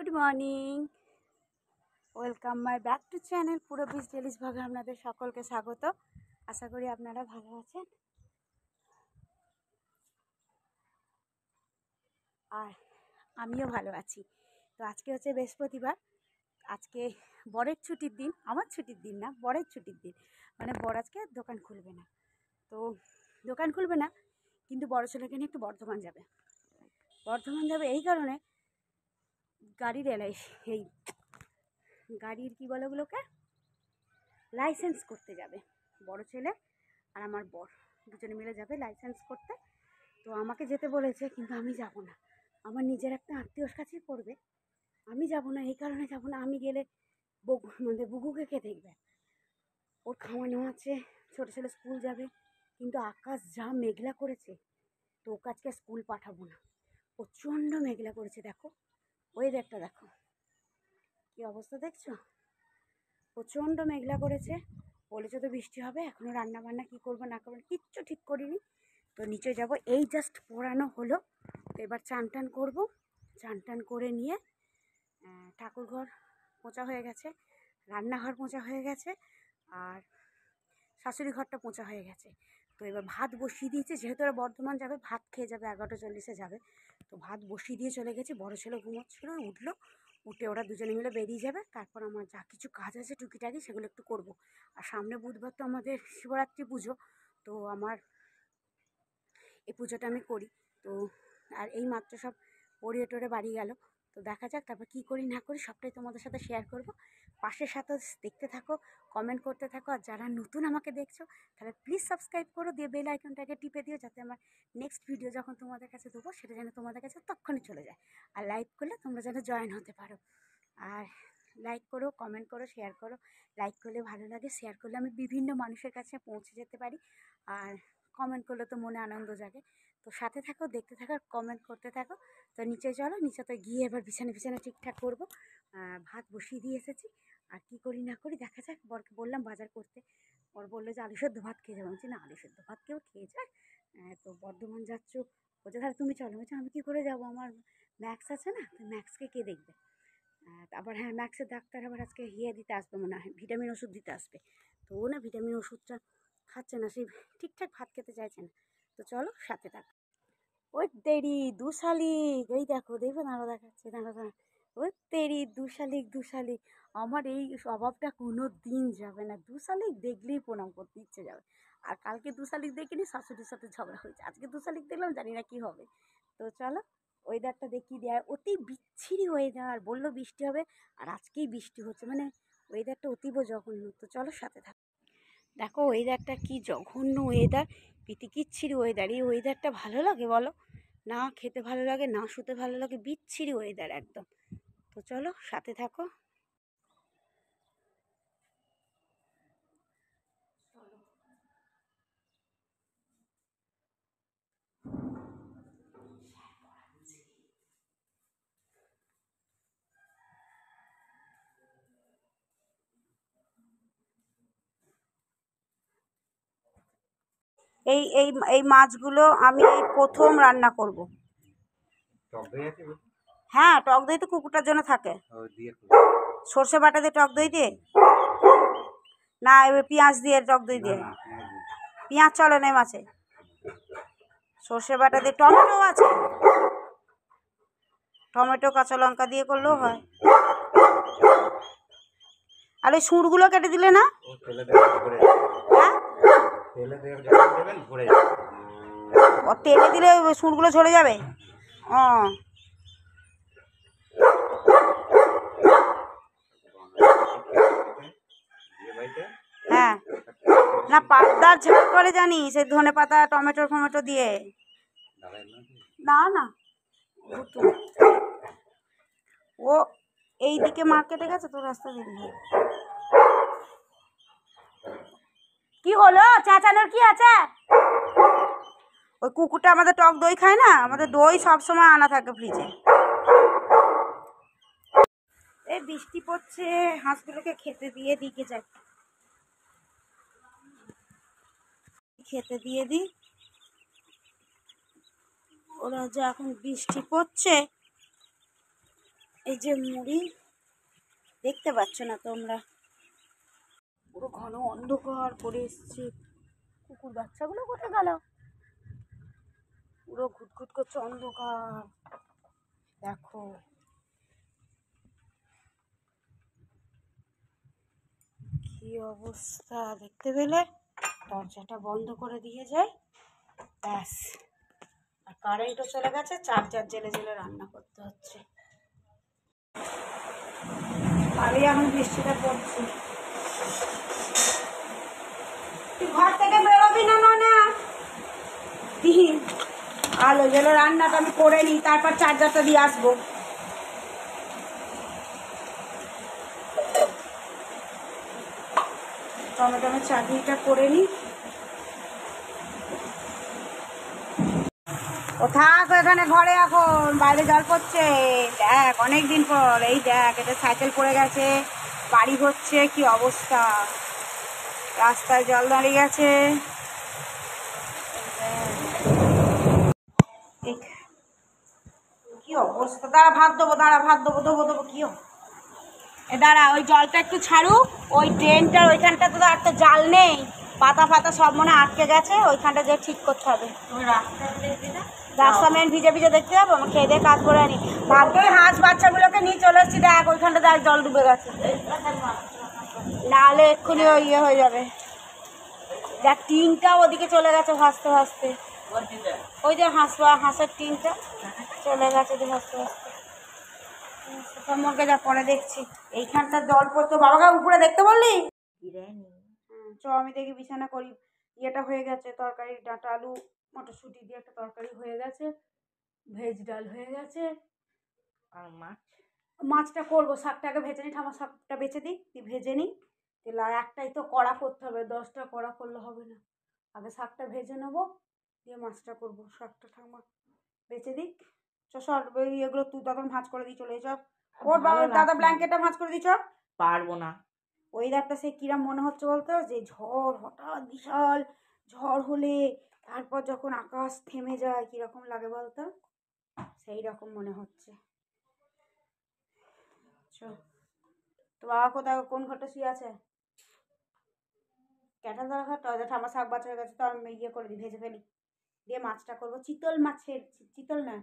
Good morning, welcome my back to channel পুরবিজ ডেলিস ভাগে আপনাদের সকলকে স্বাগত। আশা করি আপনারা ভালো আছেন আর আমিও ভালো আছি। তো আজকে হচ্ছে বৃহস্পতিবার, আজকে বরের ছুটির দিন, আমার ছুটির দিন না, বরের ছুটির দিন। মানে বর আজকে দোকান খুলবে না, তো দোকান খুলবে না কিন্তু বড় ছেলেকে নিয়ে একটু বর্ধমান যাবে। এই কারণে গাড়ির এই গাড়ির কী বলে ওগুলোকে, লাইসেন্স করতে যাবে। বড় ছেলে আর আমার বর দুজনে মিলে যাবে লাইসেন্স করতে। তো আমাকে যেতে বলেছে, কিন্তু আমি যাব না। আমার নিজের একটা আত্মীয়র কাছেই পড়বে, আমি যাব না। এই কারণে যাব না, আমি গেলে বুগুকে কে দেখবে? ওর খাওয়ানো আছে, ছোটো ছেলে স্কুল যাবে, কিন্তু আকাশ যা মেঘলা করেছে, তো ওকে আজকে স্কুল পাঠাবো না। প্রচণ্ড মেঘলা করেছে, দেখো ওয়েদারটা দেখো কী অবস্থা, দেখছো? প্রচণ্ড মেঘলা করেছে, বলেছে তো বৃষ্টি হবে। এখনও রান্নাবান্না কী করবো না করবো কিচ্ছু ঠিক করিনি। তো নিচে যাব, এই জাস্ট পড়ানো হলো। তো এবার চান টান করবো, চান টান করে নিয়ে ঠাকুর ঘর পোঁছা হয়ে গেছে, রান্নাঘর পোঁছা হয়ে গেছে, আর শাশুড়ি ঘরটা পোঁছা হয়ে গেছে। তো এবার ভাত বসিয়ে দিয়েছে, যেহেতু ওরা বর্ধমান যাবে, ভাত খেয়ে যাবে, 11:40 যাবে। তো ভাত বসিয়ে দিয়ে চলে গেছে। বড় ছেলে ঘুমোচ্ছিলো, উঠলো, উঠে ওরা দুজনে মিলে বেরিয়ে যাবে। তারপর আমার যা কিছু কাজ আছে টুকিটাকি সেগুলো একটু করব। আর সামনে বুধবার তো আমাদের শিবরাত্রি পুজো, তো আমার এই পুজোটা আমি করি। তো আর এই মাত্র সব পড়িয়ে টরে বাড়ি গেল। তো দেখা যাক তারপর কী করি না করি, সবটাই তোমাদের সাথে শেয়ার করব। পাশের সাথে দেখতে থাকো, কমেন্ট করতে থাকো। আর যারা নতুন আমাকে দেখছো তাহলে প্লিজ সাবস্ক্রাইব করো, দিয়ে বেল আইকনটাকে টিপে দিও, যাতে আমার নেক্সট ভিডিও যখন তোমাদের কাছে দেবো সেটা যেন তোমাদের কাছে তখনই চলে যায়। আর লাইক করলে তোমরা যেন জয়েন হতে পারো। আর লাইক করো, কমেন্ট করো, শেয়ার করো। লাইক করলে ভালো লাগে, শেয়ার করলে আমি বিভিন্ন মানুষের কাছে পৌঁছে যেতে পারি, আর কমেন্ট করলে তো মনে আনন্দ জাগে। তো সাথে থাকো, দেখতে থাকো, কমেন্ট করতে থাকো। তো নিচে চলো, নিচেতে গিয়ে এবার বিছানা ঠিকঠাক করবো। ভাত বসিয়ে দিয়ে এসেছি, আর কি করি না করি দেখা যাক। বরকে বললাম বাজার করতে, বর বললো যে আলু সেদ্ধ ভাত খেয়ে যাবো। বলছি না, আলু সেদ্ধ ভাত কেউ খেয়ে যায়? তো বর্ধমান যাচ্ছ, বলছে তাহলে তুমি চলো। বলছি আমি কী করে যাবো, আমার ম্যাক্স আছে না, তো ম্যাক্সকে কে দেখবে? আবার হ্যাঁ, ম্যাক্সের ডাক্তার আবার আজকে দিতে আসবে মনে হয়, ভিটামিন ওষুধ দিতে আসবে। তো ও না ভিটামিন ওষুধটা খাচ্ছে না, সেই ঠিকঠাক ভাত খেতে চাইছে না। তো চলো সাথে থাকো। ওই তেরি দু শালিক, এই দেখো দেখবে, দাঁড়া দেখাচ্ছে, দাঁড়া। ওই তেরি দু শালিক, আমার এই স্বভাবটা কোনো দিন যাবে না। দু শালিক দেখলেই প্রণাম করতে ইচ্ছে যাবে। আর কালকে দু শালিক দেখিনি, শাশুড়ির সাথে ঝগড়া হয়েছে। আজকে দু শালিক দেখলাম, জানি না কী হবে। তো চলো ওয়েদারটা দেখিয়ে দেয়, অতি বিচ্ছিরি ওয়েদার। বললো বৃষ্টি হবে, আর আজকেই বৃষ্টি হচ্ছে, মানে ওয়েদারটা অতীব জঘন্য। তো চলো সাথে থাকো, দেখো ওয়েদারটা কি জঘন্য ওয়েদার, পিতিকিচ্ছিরি ওয়েদার। এই ওয়েদারটা ভালো লাগে বলো? না খেতে ভালো লাগে, না শুতে ভালো লাগে, বিচ্ছিরি ওয়েদার একদম। তো চলো সাথে থাকো। এই এই এই মাছগুলো আমি এই প্রথম রান্না করব। হ্যাঁ, টক দই তো কুকুরটার জন্য থাকে। সর্ষে বাটা দিয়ে টক দই দিয়ে, না পেঁয়াজ দিয়ে টক দই দিয়ে? পেঁয়াজ চলে না মাছে, সর্ষে বাটা দিয়ে। টমেটো আছে, টমেটো কাঁচা লঙ্কা দিয়ে করলেও হয়। আর ওই সুরগুলো কেটে দিলে না? হ্যাঁ, ও তেলে দিলে সুরগুলো ঝরে যাবে। ও হ্যাঁ, না পাতার ঝাল করে জানি, সেই ধনে পাতা টমেটো দিয়ে। না না, ও এইদিকে মার্কেটে গেছে, তো রাস্তা দিয়ে। কি হলো, চেঁচানোর কি আছে? ওই কুকুরটা আমাদের টক দই খায় না, আমাদের দই সব সময় আনা থাকে ফ্রিজে। এই বৃষ্টি পড়ছে, হাঁসগুলোকে খেতে দিয়ে দিকে যাই, খেতে দিয়ে দিই। ওরা যে এখন বৃষ্টি পড়ছে, এই যে মুড়ি, দেখতে পাচ্ছ না তোমরা, পুরো ঘন অন্ধকার করে এসছে। কুকুর বাচ্চাগুলো কোথায় গেল? পুরো ঘুটঘুট করছে অন্ধকার। দেখো কি অবস্থা, দেখতে পেলে? দরজাটা বন্ধ করে দিয়ে যায়, ব্যাস। আর কারেন্টও চলে গেছে, চার্জার জেলে জেলে রান্না করতে হচ্ছে। ভালোই এখন বৃষ্টিটা পড়ছে। তুই ঘর থেকে বেরোবি না? না আলো জেলে রান্নাটা আমি করে নিই, তারপর চার্জারটা দিয়ে আসবো। টমেটো চাটনিটা করে নিই। ও থাক এখানে ঘরে, এখন বাইরে জল পড়ছে। দেখ অনেকদিন পর, এই দেখ এটা সাইকেল পড়ে গেছে, বাড়ি হচ্ছে, কি অবস্থা, রাস্তায় জল দাঁড়িয়ে গেছে। কি অবস্থা, দাঁড়া ভাত দেবো, দেবো কি এ দাঁড়া, ওই জলটা একটু ছাড়ুক। ওই ড্রেনটার ওইখানটা তো আর তো জাল নেই, পাতা ফাতা সব মনে আটকে গেছে, ওইখানটা যে ঠিক করতে হবে। রাস্তা মেন ভিজে ভিজে দেখতে যাবো, আমার খেয়ে দিয়ে কাজ করে আনি। ভাগ্যে হাঁস বাচ্চাগুলোকে নিয়ে চলে এসেছি, দেখ ওইখানটা দেখ জল ডুবে গেছে, নাহলে এক্ষুনি ওই ইয়ে হয়ে যাবে। দেখ টিনটা ওদিকে চলে গেছে ভাসতে ভাসতে, ওই যে হাঁসের টিনটা চলে গেছে ভাসতে ভাসতে। তোমাকে যা পরে দেখছি, এইখানটা জল পড়তো। বাবাকে উপরে দেখতে বললি? চ আমি দেখি বিছানা করি। ইয়েটা হয়ে গেছে, তরকারি ডাঁটা আলু মটরশুঁটি দিয়ে একটা তরকারি হয়ে গেছে, ভেজ ডাল হয়ে গেছে। আর মাছটা করবো, শাকটাকে ভেজে নিই, ঠামা শাকটা বেছে দিই, ভেজে নিই। তাহলে একটাই তো কড়া করতে হবে, 10টা কড়া করলে হবে না। আগে শাকটা ভেজে নেবো, দিয়ে মাছটা করবো। শাকটা ঠামা বেছে দিক। সর এগুলো তুই তখন ভাঁজ করে দিই, চলে যাও। ওর দাদা ব্ল্যাঙ্কেটটা ভাঁজ করে দিচ্ছ। পারবো না। ওয়েদারটা সে কিরম মনে হচ্ছে বলতো, যে ঝড়, হঠাৎ বিশাল ঝড় হলে তারপর যখন আকাশ থেমে যায় কিরকম লাগে বলতো, সেই রকম মনে হচ্ছে। তো বাবা কোথায়, কোন ঘরটা শুয়ে আছে? ক্যাটাল ধরা ঘরটা, ঠাম্মা শাক বাচ্চা হয়ে গেছে, তো আমি ইয়ে করে দিই, ভেজে ফেলি, দিয়ে মাছটা করবো। চিতল মাছের, চিতল না,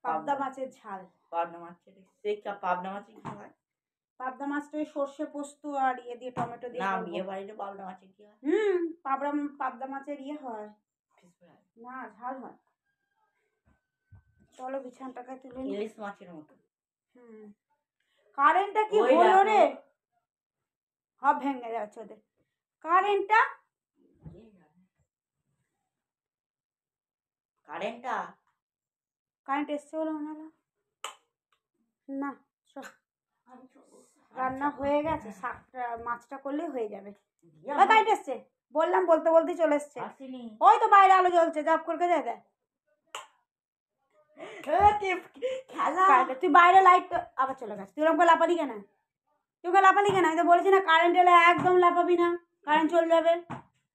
পাবদা মাছের ঝাল। পাবদা মাছের, সেই পাবদা মাছের কি হয়? পাবদা মাছটা ওই সর্ষে পোস্ত আর ইয়ে দিয়ে, টমেটো দিয়ে। না বিয়ে বাড়িতে পাবদা মাছের কি হয়? পাবদা মাছের ইয়ে হয় না, ঝাল হয়। চলো বিছানটাকে তুলে নিই। ইলিশ মাছের মতো। কারেন্টটা কি হলো রে? সব ভেঙে যাচ্ছে ওদের। কারেন্টটা কারেন্ট এসছে বলে মনে হলো না। রান্না হয়ে গেছে, শাকটা মাছটা করলে হয়ে যাবে। কারেন্ট এসছে বললাম, বলতে বলতে চলে এসছে। ওই তো বাইরে আলো জ্বলছে, জাপ করে যায় দেখ। তুই বাইরে লাইট আবার চলে গেছে, তুই ওরকম লাপালি কেন? তুই লাপালি কেন? আমি তো বলেছি না কারেন্ট এলে একদম লাপাবি না, কারেন্ট চলে যাবে।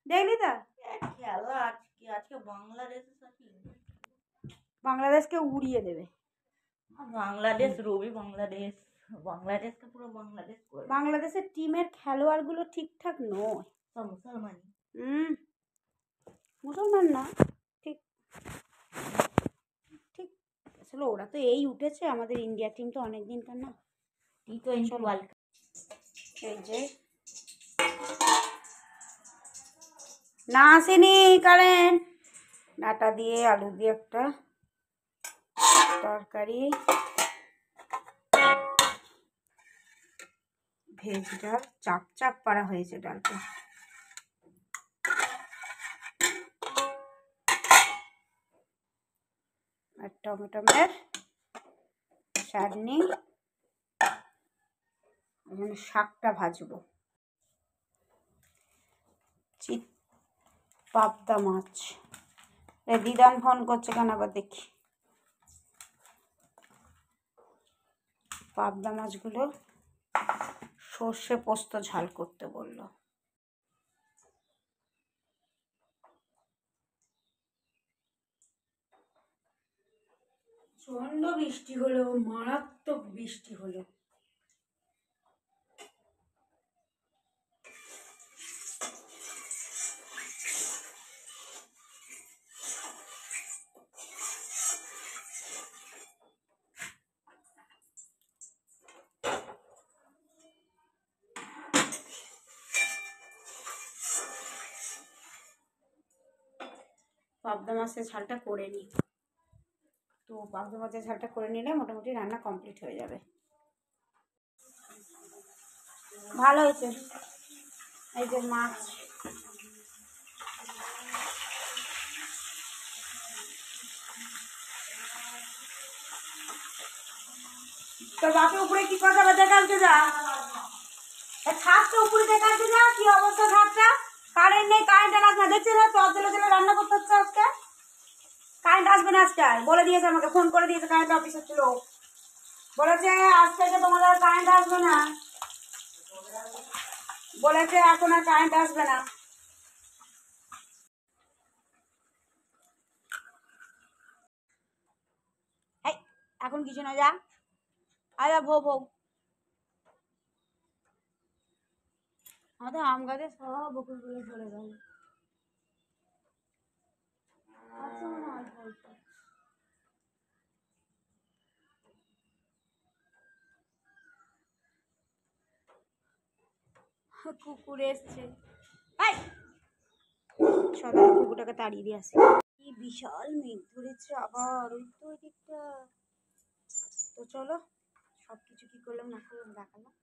দেখলি তো খেলা আজকে বাংলাদেশকে উড়িয়ে দেবে। বাংলাদেশ রবি, বাংলাদেশকে পুরো বাংলাদেশের টিমের খেলোয়াড়গুলো ঠিকঠাক নয়, সব মুসলমান। মুসলমান না, ঠিক ঠিক আসলে ওরা তো এই উঠেছে, আমাদের ইন্ডিয়া টিম তো অনেক দিনকার না, T20 ওয়ার্ল্ড কাপ। এই যে না আসেনি কারেন্ট, ডাটা দিয়ে আলু দিয়ে একটা তরকারি, ভেজ ডাল, চাপ চাপ পাড়া হয়েছে ডালটা। আর টমেটোমের চাটনি, এখানে শাকটা ভাজবো। পাবদা মাছ, দিদান ফোন করছে কেন আবার দেখি। পাবদা মাছগুলো সর্ষে পোস্ত ঝাল করতে বললো। প্রচণ্ড বৃষ্টি হলো, মারাত্মক বৃষ্টি হলো। পাবদা মাছের ঝালটা করে নিই, তো পাবদা মাছের ঝালটা করে নিলে মোটামুটি রান্না কমপ্লিট হয়ে যাবে। ভালো হয়েছে। এই যে মাছ, তোর বাপে উপরে কি কথা দেখালতে যা, ছাদটা উপরে দেখালতে যা, কি অবস্থা ছাদটা। কারেন্ট নেই, কারেন্ট আসবে না, দেখছি না জল জলে জলে রান্না করতে হচ্ছে আজকে। কারেন্ট আসবে না আজকে, বলে দিয়েছে, আমাকে ফোন করে দিয়েছে কারেন্ট অফিসের লোক, বলেছে আজ থেকে তোমাদের আর কারেন্ট আসবে না, বলেছে এখন আর কারেন্ট আসবে না। এখন কিছু না, যা আয়া ভো ভো। আমাদের আম গাছে সব বকুলগুলো চলে গেল। আচ্ছা, মনে হয় অল্প অল্প। কুকুর এসছে, সকালে কুকুরটাকে তাড়িয়ে দিয়ে আসে। কি বিশাল মেঘ ধরেছে আবার ওই তো ওই দিকটা। তো চলো সবকিছু কি করলাম না করলাম দেখালাম।